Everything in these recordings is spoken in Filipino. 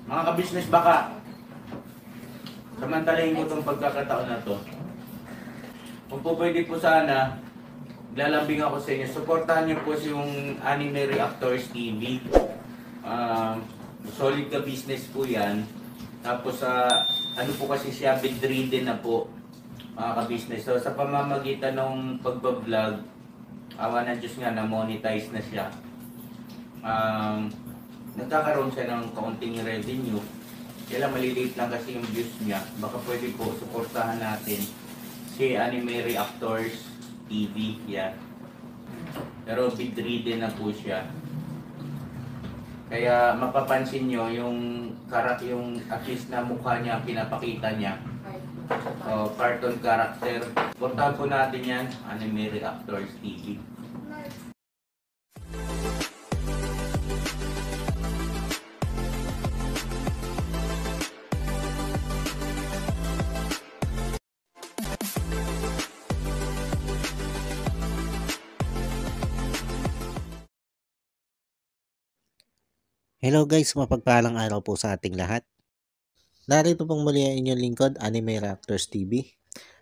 Mga ka-business, baka samantalahin ko itong pagkakataon na to. Kung po pwede po sana, lalambing ako sa inyo. Supportahan niyo po yung Anime Reactors TV. Solid ka business po yan. Tapos ano po kasi siya, bedridden na po, mga ka-business. So sa pamamagitan ng pagbablog, awa ng Diyos nga, na-monetize na siya. Nagkakaroon siya ng kaunting revenue. Kaya maliliit lang kasi yung views niya. Baka pwede po supportahan natin si Anime Reactors TV. Yan. Pero bedridden na po siya. Kaya mapapansin nyo yung at least na mukha niya, pinapakita niya. Cartoon character. Supportahan po natin yan, Anime Reactors TV. Hello guys, mapagpalang araw po sa ating lahat. Narito pong muli ang inyong lingkod, Anime Reactors TV.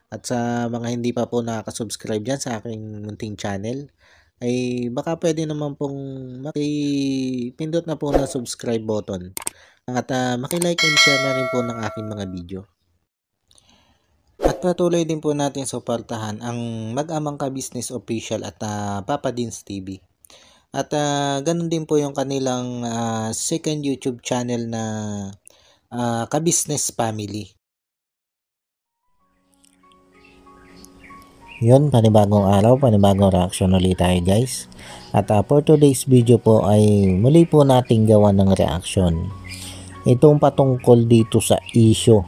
At sa mga hindi pa po nakaka-subscribe dyan sa aking munting channel, ay baka pwede naman pong makipindot na po ng subscribe button. At makilike and share na rin po ng aking mga video. At patuloy din po natin suportahan ang Mag-amang Ka-Business Official at Papa Dins TV. At ganun din po yung kanilang second YouTube channel na Ka-Business Family. Yun, panibagong araw, panibagong reaction ulit tayo guys. At for today's video po ay muli po nating gawa ng reaction. Itong patungkol dito sa issue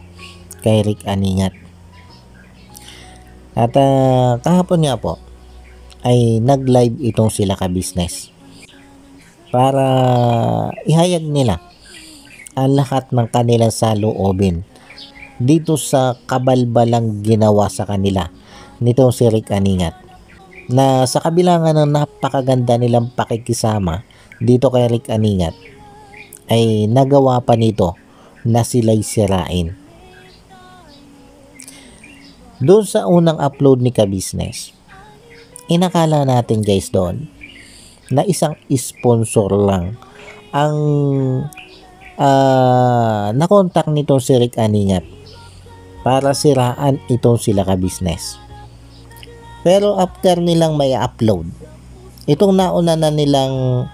kay Rick Aningat. At kahapon nga po ay nag-live itong sila Ka-Business para ihayag nila ang lahat ng kanilang saloobin dito sa kabalbalang ginawa sa kanila nitong si Rick Aningat, na sa kabila nga ng napakaganda nilang pakikisama dito kay Rick Aningat ay nagawa pa nito na sila'y sirain. Doon sa unang upload ni Ka-Business, inakala natin guys doon na isang sponsor lang ang nakontak nitong si Rick Aningat para siraan itong sila Ka-Business. Pero after nilang may upload, itong nauna na nilang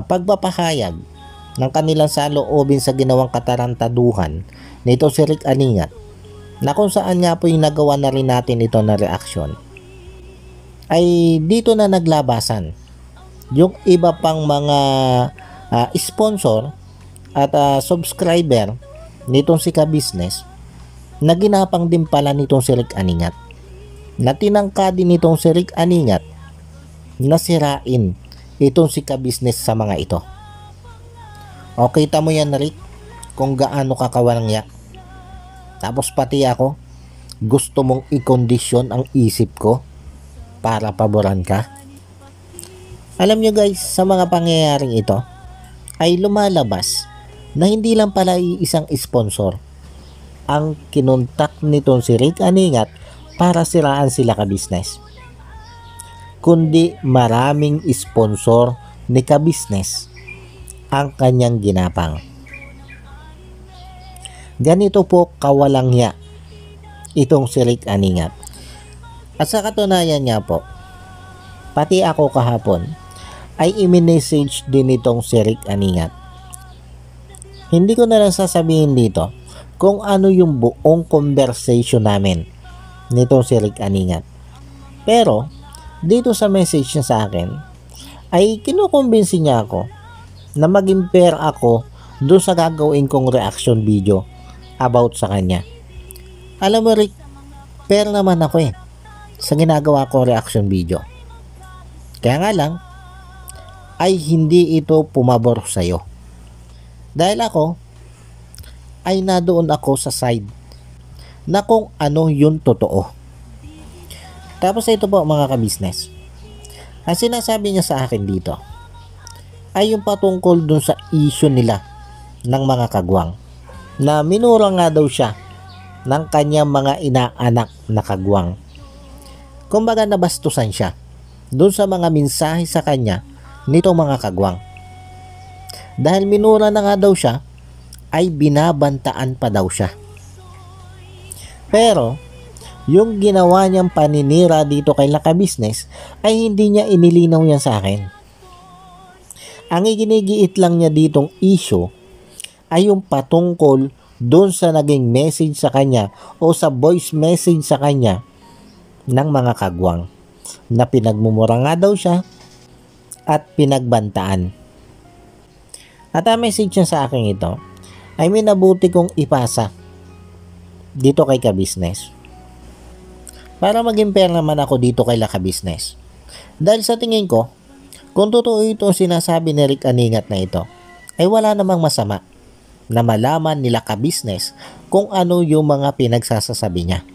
pagpapahayag ng kanilang saloobin sa ginawang katarantaduhan nito si Rick Aningat, na kung saan nga po yung nagawa na rin natin ito na reaction, ay dito na naglabasan yung iba pang mga sponsor at subscriber nitong si Ka-Business na ginapang din pala nitong si Rick Aningat, na tinangka din nitong si Rick Aningat na sirain itong si Ka-Business sa mga ito. O kita mo yan Rick, kung gaano ka kawalang. Tapos pati ako, gusto mong i-condition ang isip ko para paboran ka. Alam nyo guys, sa mga pangyayaring ito ay lumalabas na hindi lang pala isang sponsor ang kinontak nitong si Rick Aningat para siraan sila Ka-Business, kundi maraming sponsor ni Ka-Business ang kanyang ginapang. Ganito po kawalang hiya itong si Rick Aningat. At sa katunayan niya po, pati ako kahapon ay i-message din itong si Rick Aningat. Hindi ko na lang sasabihin dito kung ano yung buong conversation namin nitong si Rick Aningat. Pero dito sa message niya sa akin ay kinukumbinsi niya ako na maging fair ako doon sa gagawin kong reaction video about sa kanya. Alam mo Rick, fair naman ako sa ginagawa ko reaction video. Kaya nga lang ay hindi ito pumabor sa'yo. Dahil ako ay nadoon ako sa side na kung ano yung totoo. Tapos ito po mga Ka-Business, ang sinasabi niya sa akin dito ay yung patungkol dun sa issue nila ng mga kagwang na minura nga daw siya ng kanyang mga inaanak na kagwang. Kumbaga nabastusan siya doon sa mga mensahe sa kanya nitong mga kagwang. Dahil minura na nga daw siya, ay binabantaan pa daw siya. Pero, yung ginawa niyang paninira dito kay Laka Business ay hindi niya inilinaw yan sa akin. Ang iginigiit lang niya ditong issue ay yung patungkol doon sa naging message sa kanya o sa voice message sa kanya ng mga kagwang na pinagmumura nga daw siya at pinagbantaan. At ang message niya sa akin ito ay minabuti kong ipasa dito kay Ka-Business para maging fair naman ako dito kay Ka-Business. Dahil sa tingin ko, kung totoo ito sinasabi ni Rick Aningat na ito, ay wala namang masama na malaman nila Ka-Business kung ano yung mga pinagsasasabi niya.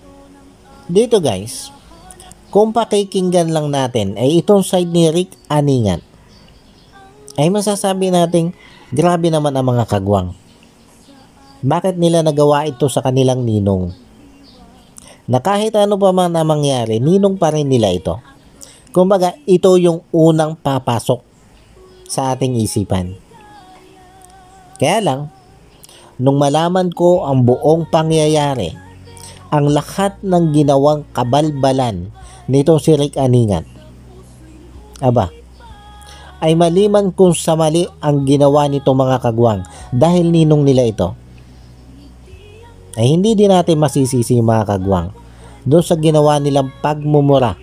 Dito guys, kung pakikinggan lang natin ay itong side ni Rick Aningat, ay masasabi nating grabe naman ang mga kagwang. Bakit nila nagawa ito sa kanilang ninong? Na kahit ano pa man na mangyari, ninong pa rin nila ito. Kumbaga, ito yung unang papasok sa ating isipan. Kaya lang, nung malaman ko ang buong pangyayari, ang lahat ng ginawang kabalbalan nitong si Rick Aningat, ay maliman kung sa mali ang ginawa nitong mga kagwang dahil ninong nila ito, ay hindi din natin masisisi yung mga kagwang doon sa ginawa nilang pagmumura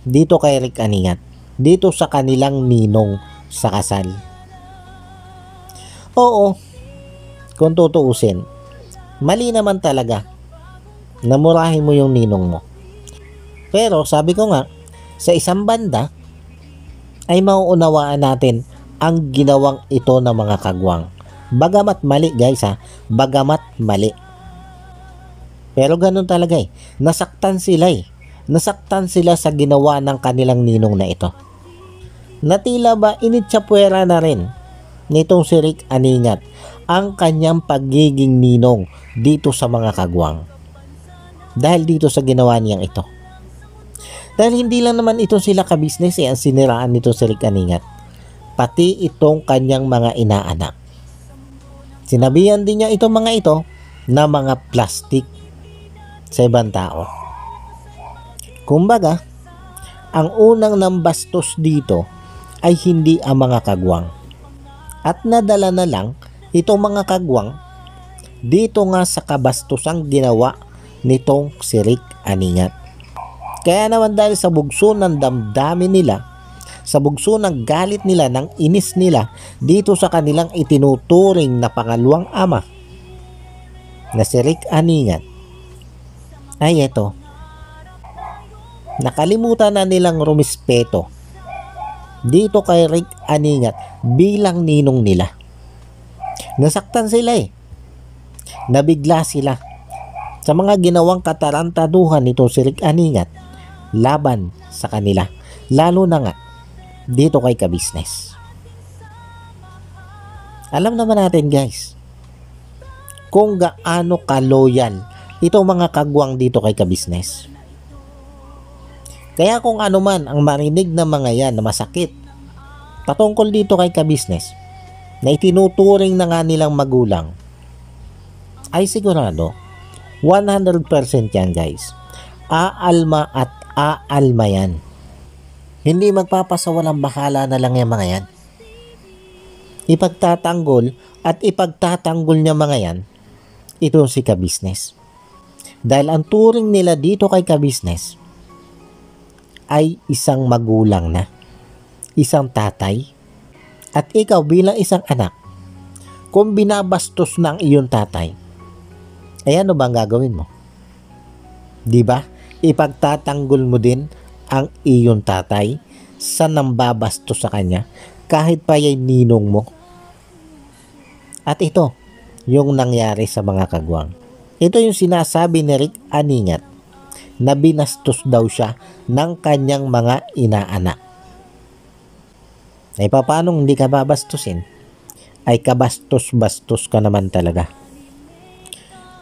dito kay Rick Aningat, dito sa kanilang ninong sa kasal. Oo, kung tutuusin, mali naman talaga na murahin mo yung ninong mo. Pero sabi ko nga, sa isang banda ay mauunawaan natin ang ginawang ito ng mga kagwang. Bagamat mali guys bagamat mali. Pero ganun talaga nasaktan sila Nasaktan sila sa ginawa ng kanilang ninong na ito. Na tila ba initsapwera na rin nitong si Rick Aningat ang kanyang pagiging ninong dito sa mga kagwang. Dahil dito sa ginawa niyang ito. Dahil hindi lang naman ito sila Ka-Business ang siniraan nito si Rick Aningat. Pati itong kanyang mga inaanak. Sinabihan din niya itong mga ito na mga plastic sa ibang tao. Kumbaga, ang unang nambastos dito ay hindi ang mga kagwang. At nadala na lang itong mga kagwang dito nga sa kabastosang ginawa nitong si Rick Aningat. Kaya naman dahil sa bugso ng damdamin nila, sa bugso ng galit nila, ng inis nila dito sa kanilang itinuturing na pangalawang ama na si Rick Aningat, ay eto, nakalimutan na nilang rumispeto dito kay Rick Aningat bilang ninong nila. Nasaktan sila nabigla sila sa mga ginawang katarantaduhan nito si Rick Aningat laban sa kanila, lalo na nga dito kay Ka-Business. Alam naman natin guys kung gaano ka-loyal itong mga kagwang dito kay Ka-Business. Kaya kung ano man ang marinig ng mga yan na masakit patungkol dito kay Ka-Business na itinuturing na nga nilang magulang, ay sigurado 100% yan guys, aalma at aalma yan. Hindi magpapasawalang bahala na lang yung mga yan. Ipagtatanggol at ipagtatanggol niya mga yan ito si Ka-Business. Dahil ang turing nila dito kay Ka-Business ay isang magulang na, isang tatay, at ikaw bilang isang anak, kung binabastos na ang iyong tatay, ay ano bang gagawin mo? Diba? Ipagtatanggol mo din ang iyong tatay sa nambabastos sa kanya kahit pa yung ninong mo. At ito yung nangyari sa mga kagwang. Ito yung sinasabi ni Rick Aningat na binastos daw siya ng kanyang mga inaanak. Ay paano hindi ka babastusin? ay kabastos-bastos ka naman talaga.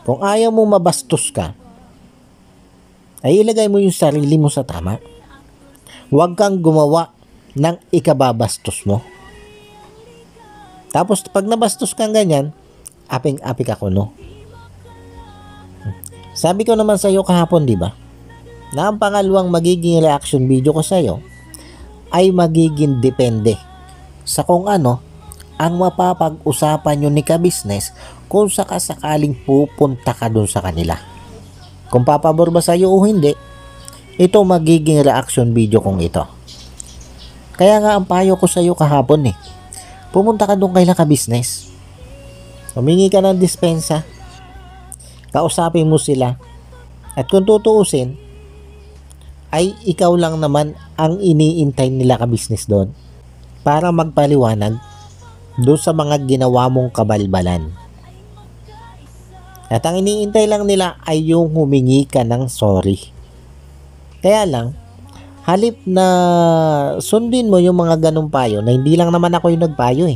Kung ayaw mo mabastos ka, ay ilagay mo yung sarili mo sa tama. Huwag kang gumawa ng ikababastos mo. Tapos pag nabastos kang ganyan, aping-apik ako, no? Sabi ko naman sa iyo kahapon, di ba? Na ang pangalawang magiging reaction video ko sa iyo ay magiging depende sa kung ano ang mapapag-usapan nyo ni ka-business kung sakasakaling pupunta ka dun sa kanila. Kung papabor ba sa iyo o hindi, ito magiging reaction video kong ito. Kaya nga ang payo ko sa iyo kahapon pumunta ka dun kailan ka-business. Humingi ka ng dispensa. Kausapin mo sila. At kung tutuusin, ay ikaw lang naman ang iniintay nila ka-business doon para magpaliwanag doon sa mga ginawa mong kabalbalan. At ang iniintay lang nila ay yung humingi ka ng sorry. Kaya lang, halip na sundin mo yung mga ganong payo na hindi lang naman ako yung nagpayo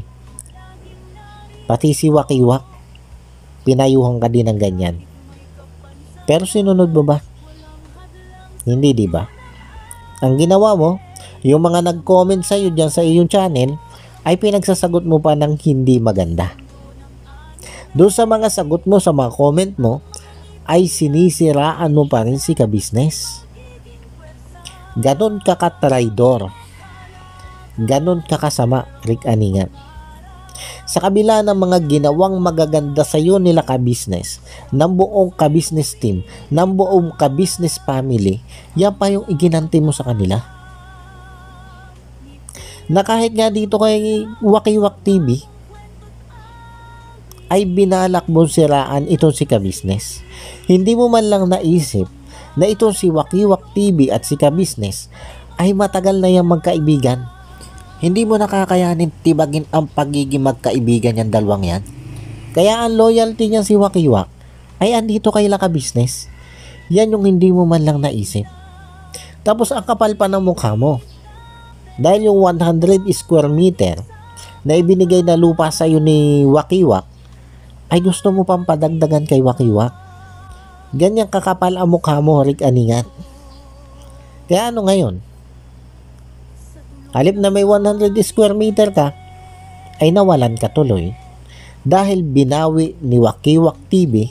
Pati si Wakiwak, pinayuhan ka din ng ganyan. Pero sinunod mo ba? Hindi, di ba? Ang ginawa mo, yung mga nag-comment sa iyo dyan sa iyong channel, ay pinagsasagot mo pa ng hindi maganda. Doon sa mga sagot mo, sa mga comment mo, ay sinisiraan mo pa rin si ka-business. Ganon ka ka-traidor. Ganon ka kasama, Rick Aningat. Sa kabila ng mga ginawang magaganda sa iyo nila ka-business, ng buong ka-business team, ng buong ka-business family, yan pa yung iginanti mo sa kanila. Na kahit nga dito kay Wakiwak TV, ay binalak mo siraan itong si ka-business. Hindi mo man lang naisip na itong si Wakiwak TV at si ka-business ay matagal na yung magkaibigan. Hindi mo nakakayanin tibagin ang pagiging magkaibigan ng dalawang yan. Kaya ang loyalty niya si Wakiwak ay andito kay ka-business. Yan yung hindi mo man lang naisip. Tapos ang kapal pa ng mukha mo. Dahil yung 100 square meter na ibinigay na lupa sa iyo ni Wakiwak ay gusto mo pang padagdagan kay Wakiwak. Ganyan kakapal ang mukha mo, Rick Aningat. Kaya ano ngayon? Halip na may 100 square meter ka, ay nawalan ka tuloy dahil binawi ni Wakiwak TV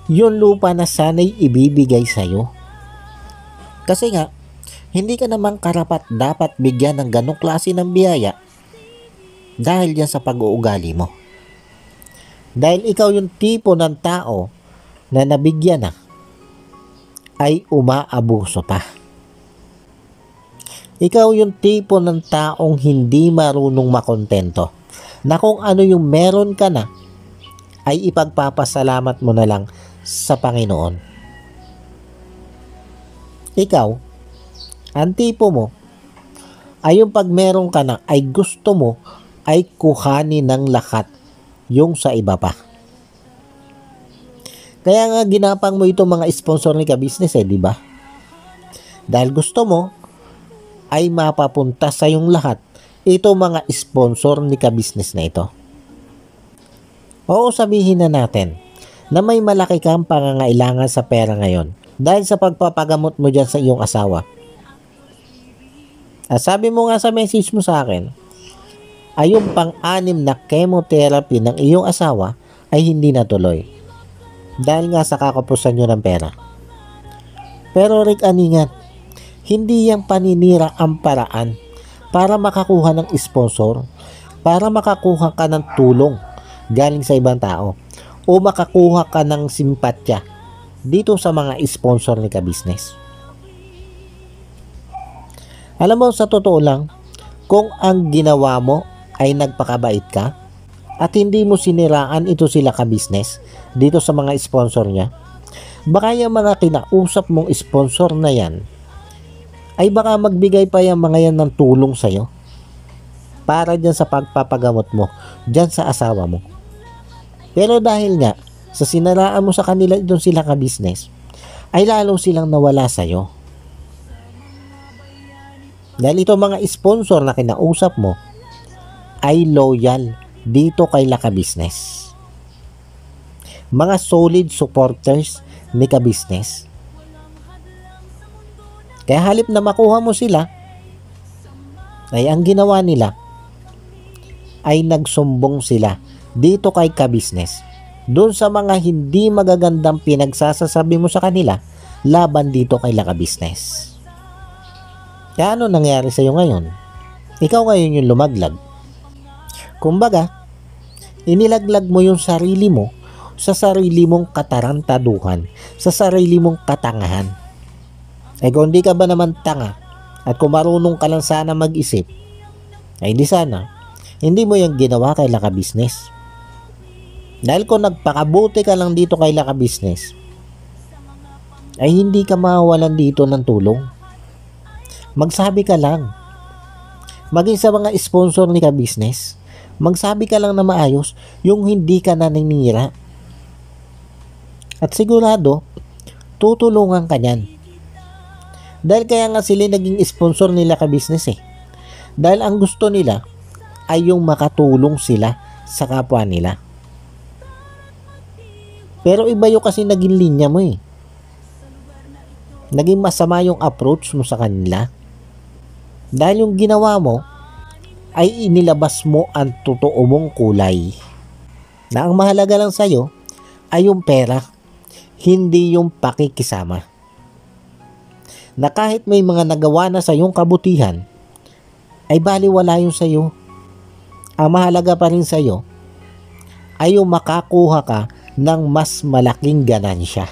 yung lupa na sana'y ibibigay sa'yo. Kasi nga, hindi ka naman karapat dapat bigyan ng ganong klase ng biyaya dahil yan sa pag-uugali mo. Dahil ikaw yung tipo ng tao na nabigyan na ay umaabuso pa. Ikaw yung tipo ng taong hindi marunong makontento na kung ano yung meron ka na ay ipagpapasalamat mo na lang sa Panginoon. Ikaw, ang tipo mo ay yung pag meron ka na ay gusto mo ay kuhanin ng lahat yung sa iba pa. Kaya nga ginapang mo itong mga sponsor ni ka-business di ba? Dahil gusto mo ay mapapunta sa yung lahat ito mga sponsor ni ka-business na ito. Oo, sabihin na natin na may malaki kang pangangailangan sa pera ngayon dahil sa pagpapagamot mo dyan sa iyong asawa. At sabi mo nga sa message mo sa akin ay yung pang-anim na chemotherapy ng iyong asawa ay hindi natuloy dahil nga sa kakapusan nyo ng pera. Pero Rick Aningat, hindi yang paninira ang paraan para makakuha ng sponsor, para makakuha ka ng tulong galing sa ibang tao, o makakuha ka ng simpatya dito sa mga sponsor ni ka-business. Alam mo, sa totoo lang, kung ang ginawa mo ay nagpakabait ka at hindi mo siniraan ito sila ka-business dito sa mga sponsor niya, baka yung mga kinausap mong sponsor na yan ay baka magbigay pa yung mga yan ng tulong sa'yo para dyan sa pagpapagamot mo, dyan sa asawa mo. Pero dahil nga, sa sinaraan mo sa kanila doon sila ka-business, ay lalo silang nawala sa'yo. Dahil ito mga sponsor na kinausap mo, ay loyal dito kay Laka Business. Mga solid supporters ni Ka Business. Kaya halip na makuha mo sila, ay ang ginawa nila ay nagsumbong sila dito kay Ka Business. Doon sa mga hindi magagandang pinagsasasabi mo sa kanila laban dito kay Laka Business. Kaya ano nangyari sa iyo ngayon? Ikaw ngayon yung lumaglag. Kumbaga, inilaglag mo yung sarili mo sa sarili mong katarantaduhan, sa sarili mong katangahan. Eh kung di ka ba naman tanga at kung marunong ka lang sana mag-isip, ay di sana, hindi mo yung ginawa kay Laka Business. Dahil kung nagpakabuti ka lang dito kay Laka Business, ay hindi ka mawawalan dito ng tulong. Magsabi ka lang. Maging sa mga sponsor ni Ka Business, magsabi ka lang na maayos yung hindi ka naninira. At sigurado, tutulungan ka niyan. Dahil kaya nga sila naging sponsor nila Ka Business eh. Dahil ang gusto nila ay yung makatulong sila sa kapwa nila. Pero iba yung kasi naging linya mo eh. Naging masama yung approach mo sa kanila. Dahil yung ginawa mo ay inilabas mo ang totoo mong kulay. Na ang mahalaga lang sa'yo ay yung pera, hindi yung pakikisama. Na kahit may mga nagawa na sa iyong kabutihan, ay baliwala yun sa iyo. Ang mahalaga pa rin sa iyo ay yung makakuha ka ng mas malaking ganansya.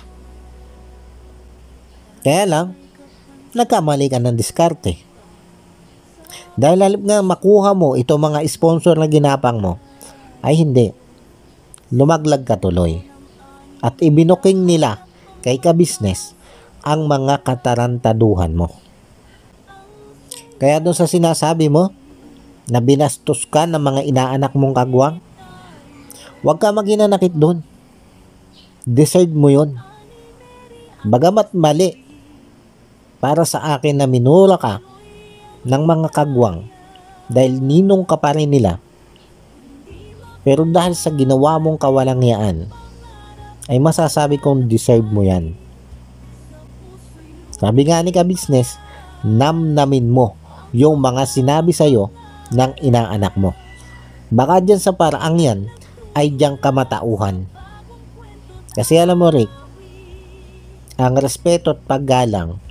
Kaya lang, nagkamali ka ng diskarte. Dahil halip nga makuha mo ito mga sponsor na ginapang mo, ay hindi. Lumaglag ka tuloy. At ibinuking nila kay Ka Business ang mga katarantaduhan mo. Kaya doon sa sinasabi mo na binastos ka ng mga inaanak mong kagwang, huwag ka maginanakit doon. Deserve mo yun. Bagamat mali para sa akin na minura ka ng mga kagwang dahil ninong ka pa rin nila, pero dahil sa ginawa mong kawalangyaan ay masasabi kong deserve mo yan. Sabi nga ni Ka Business, namnamin mo yung mga sinabi sa'yo ng inaanak mo. Baka dyan sa paraang yan ay diyang kamatauhan. Kasi alam mo Rick, ang respeto at paggalang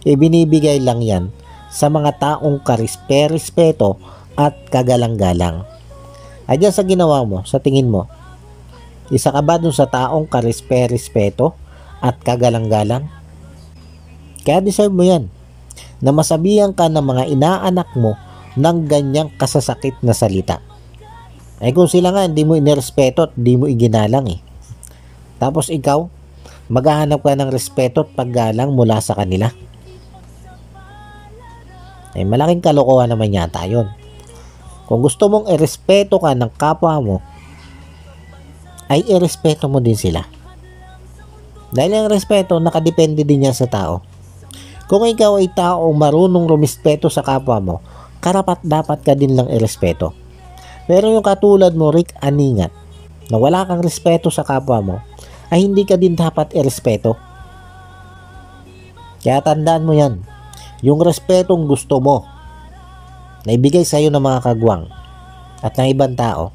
ibinibigay lang yan sa mga taong karispe-respeto at kagalang-galang. Ay dyan sa ginawa mo, sa tingin mo, isa ka ba dun sa taong karispe-respeto at kagalang-galang? Kaya deserve mo yan, na masabihan ka ng mga inaanak mo ng ganyang kasasakit na salita. Ay kung sila nga hindi mo inirespeto at hindi mo iginalang eh. Tapos ikaw, maghahanap ka ng respeto at paggalang mula sa kanila. Ay malaking kalokohan naman yata yun. Kung gusto mong irespeto ka ng kapwa mo, ay irespeto mo din sila. Dahil ang respeto nakadepende din yan sa tao. Kung ikaw ay tao marunong rumispeto sa kapwa mo, karapat dapat ka din lang irespeto. Pero yung katulad mo Rick Aningat, na wala kang respeto sa kapwa mo, ay hindi ka din dapat irespeto. Kaya tandaan mo yan. Yung respetong gusto mo na ibigay sa'yo ng mga kagwang at ng ibang tao,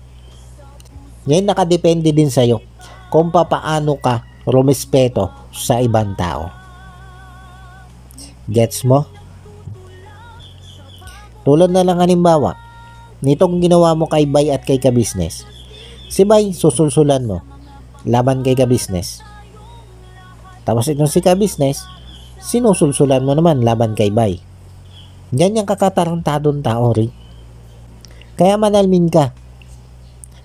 ngayon nakadepende din sa'yo kung papaano ka rumispeto sa ibang tao. Gets mo? Tulad na lang halimbawa nitong ginawa mo kay Bay at kay Ka Business. Si Bay susulsulan mo laban kay Ka Business. Tapos itong si Ka Business sinusulsulan mo naman laban kay Bay. Yan yung kakatarantadong tao rin. Kaya manalmin ka.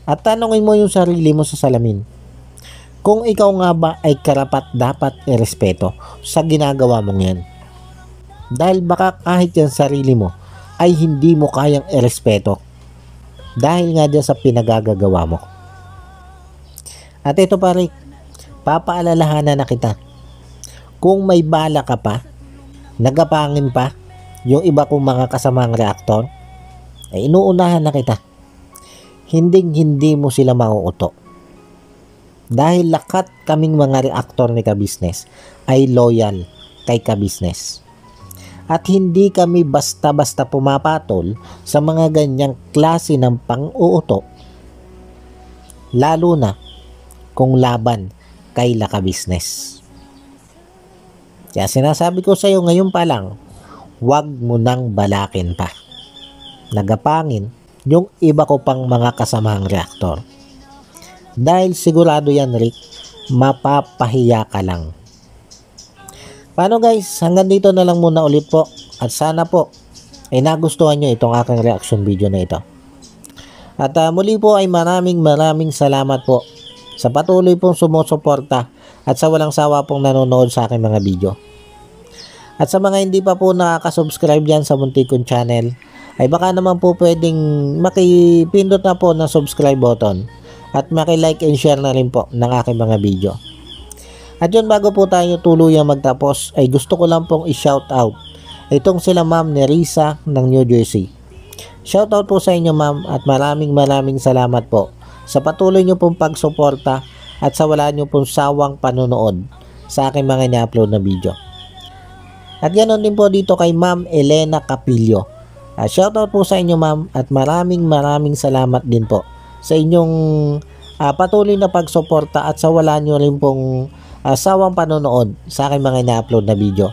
At tanongin mo yung sarili mo sa salamin. Kung ikaw nga ba ay karapat dapat irespeto sa ginagawa mong yan. Dahil baka kahit yung sarili mo ay hindi mo kayang irespeto. Dahil nga dyan sa pinagagagawa mo. At ito pa rin, papaalalahanan na kita. Kung may bala ka pa, nagapangin pa, yung iba kong mga kasamang reaktor, ay inuunahan na kita. hindi mo sila mauuto. Dahil lakat kaming mga reactor ni Ka-Business ay loyal kay Ka-Business. At hindi kami basta-basta pumapatol sa mga ganyang klase ng pang-uuto, lalo na kung laban kay Ka-Business. Kaya sinasabi ko sa iyo ngayon pa lang, huwag mo nang balakin pa. Nagapangin yung iba ko pang mga kasamahang reaktor. Dahil sigurado yan, Rick, mapapahiya ka lang. Paano guys, hanggang dito na lang muna ulit po. At sana po ay nagustuhan nyo itong aking reaction video na ito. At muli po ay maraming salamat po sa patuloy pong sumusuporta at sa walang sawa pong nanonood sa aking mga video. At sa mga hindi pa po nakaka-subscribe dyan sa muntik kong channel, ay baka naman po pwedeng makipindot na po ng subscribe button at maki-like and share na rin po ng aking mga video. At yun, bago po tayo tuluyang magtapos, ay gusto ko lang pong i-shoutout itong sila Ma'am Nerissa ng New Jersey. Shoutout po sa inyo ma'am at maraming salamat po sa patuloy nyo pong pagsuporta at sa wala nyo pong sawang panonood sa aking mga ni-upload na video. At ganoon din po dito kay Ma'am Elena Capillo. Shoutout po sa inyo ma'am at maraming salamat din po sa inyong patuloy na pagsuporta at sa wala nyo rin pong sawang panonood sa aking mga ni-upload na video.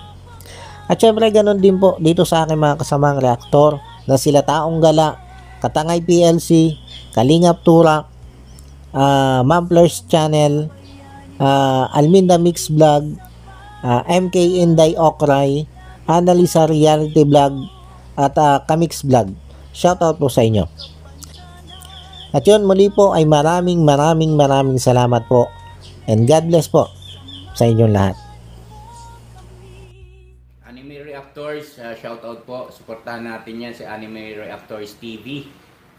At syempre ganoon din po dito sa aking mga kasamang reaktor na sila Taong Gala, Katangay PLC, Kalingap Turak, Mamplers Channel, Alminda Mix Vlog, MK Inday Okray, Annalisa Reality Vlog, at Kamix Vlog. Shoutout po sa inyo. At yun, muli po ay maraming salamat po. And God bless po sa inyong lahat. Anime Reactors, shoutout po. Suportahan natin yan si Anime Reactors TV.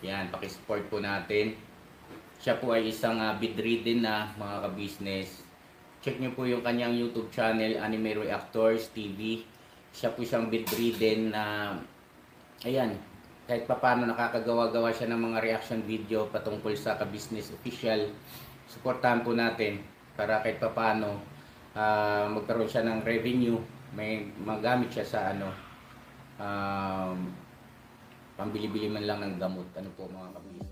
Yan, pakisupport po natin. Siya po ay isang bidridden na mga ka-business. Check nyo po yung kanyang YouTube channel, Anime Reactors TV. Siya po isang bidridden na, ayan, kahit pa paano nakakagawa-gawa siya ng mga reaction video patungkol sa ka-business official. Suportahan po natin para kahit pa paano magkaroon siya ng revenue, may magamit siya sa pambili-bili man lang ng gamot. Ano po mga ka-business.